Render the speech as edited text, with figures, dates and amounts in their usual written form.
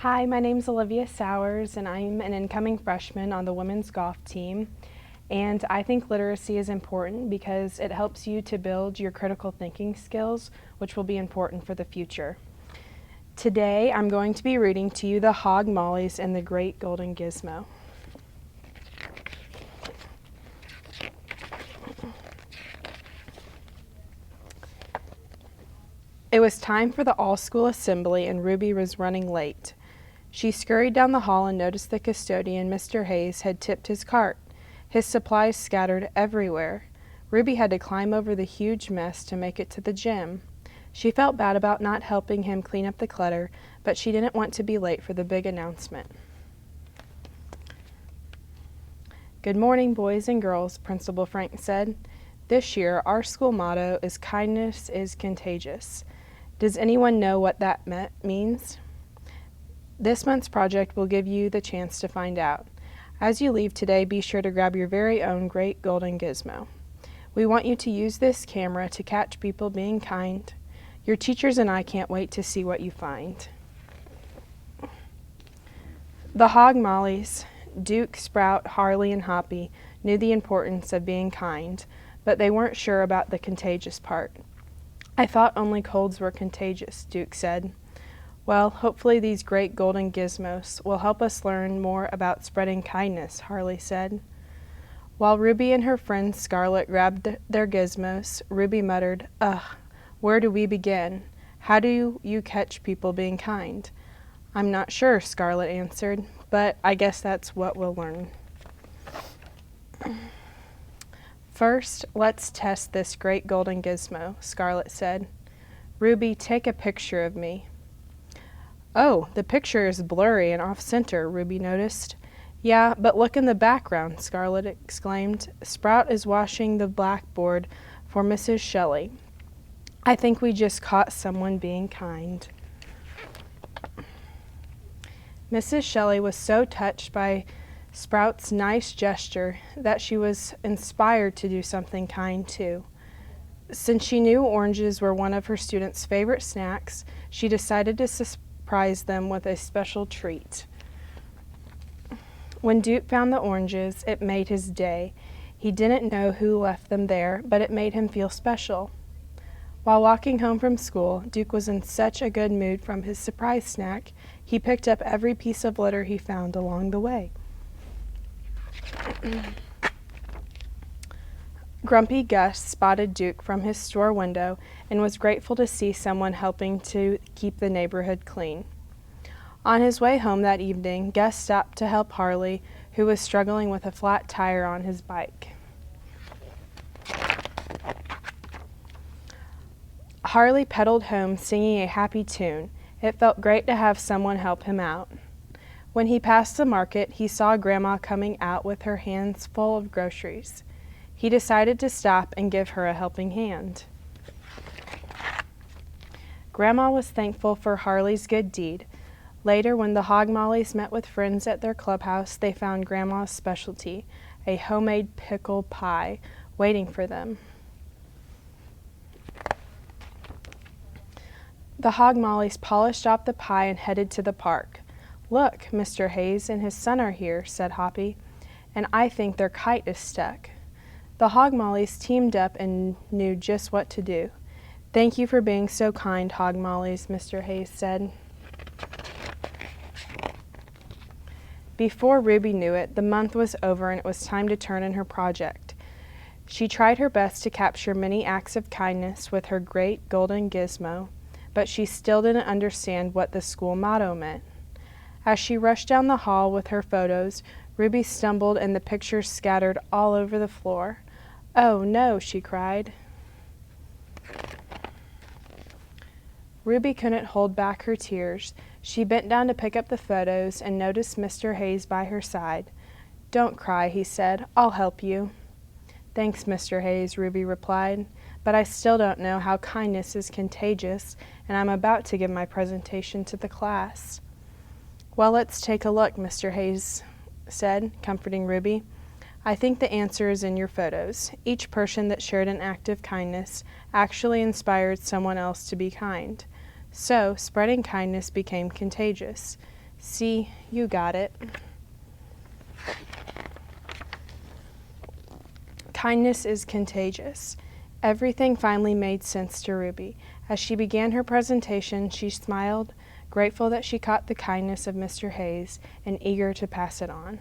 Hi, my name's Olivia Sowers, and I'm an incoming freshman on the women's golf team. And I think literacy is important because it helps you to build your critical thinking skills, which will be important for the future. Today, I'm going to be reading to you The Hog Mollies and the Great Golden Gizmo. It was time for the all-school assembly, and Ruby was running late. She scurried down the hall and noticed the custodian, Mr. Hayes, had tipped his cart. His supplies scattered everywhere. Ruby had to climb over the huge mess to make it to the gym. She felt bad about not helping him clean up the clutter, but she didn't want to be late for the big announcement. "Good morning, boys and girls," Principal Frank said. "This year, our school motto is 'Kindness is Contagious.' Does anyone know what that means? This month's project will give you the chance to find out. As you leave today, be sure to grab your very own Great Golden Gizmo. We want you to use this camera to catch people being kind. Your teachers and I can't wait to see what you find." The Hog Mollies, Duke, Sprout, Harley, and Hoppy, knew the importance of being kind, but they weren't sure about the contagious part. "I thought only colds were contagious," Duke said. "Well, hopefully these great golden gizmos will help us learn more about spreading kindness," Harley said. While Ruby and her friend Scarlet grabbed their gizmos, Ruby muttered, "Ugh, where do we begin? How do you catch people being kind?" "I'm not sure," Scarlet answered, "but I guess that's what we'll learn." "First, let's test this great golden gizmo," Scarlet said. "Ruby, take a picture of me." "Oh, the picture is blurry and off-center," Ruby noticed. "Yeah, but look in the background," Scarlet exclaimed. "Sprout is washing the blackboard for Mrs. Shelley. I think we just caught someone being kind." Mrs. Shelley was so touched by Sprout's nice gesture that she was inspired to do something kind too. Since she knew oranges were one of her students' favorite snacks, she decided to surprise them with a special treat. When Duke found the oranges, it made his day. He didn't know who left them there, but it made him feel special. While walking home from school, Duke was in such a good mood from his surprise snack, he picked up every piece of litter he found along the way. Grumpy Gus spotted Duke from his store window and was grateful to see someone helping to keep the neighborhood clean. On his way home that evening, Gus stopped to help Harley, who was struggling with a flat tire on his bike. Harley pedaled home singing a happy tune. It felt great to have someone help him out. When he passed the market, he saw Grandma coming out with her hands full of groceries. He decided to stop and give her a helping hand. Grandma was thankful for Harley's good deed. Later, when the Hog Mollies met with friends at their clubhouse, they found Grandma's specialty, a homemade pickle pie, waiting for them. The Hog Mollies polished off the pie and headed to the park. "Look, Mr. Hayes and his son are here," said Hoppy, "and I think their kite is stuck." The Hog Mollies teamed up and knew just what to do. "Thank you for being so kind, Hog Mollies," Mr. Hayes said. Before Ruby knew it, the month was over and it was time to turn in her project. She tried her best to capture many acts of kindness with her great golden gizmo, but she still didn't understand what the school motto meant. As she rushed down the hall with her photos, Ruby stumbled and the pictures scattered all over the floor. "Oh no," she cried. Ruby couldn't hold back her tears. She bent down to pick up the photos and noticed Mr. Hayes by her side. "Don't cry," he said. "I'll help you." "Thanks, Mr. Hayes," Ruby replied, "but I still don't know how kindness is contagious, and I'm about to give my presentation to the class." "Well, let's take a look," Mr. Hayes said, comforting Ruby. "I think the answer is in your photos. Each person that shared an act of kindness actually inspired someone else to be kind. So, spreading kindness became contagious. See, you got it. Kindness is contagious. Everything finally made sense to Ruby. As she began her presentation, she smiled, grateful that she caught the kindness of Mr. Hayes and eager to pass it on.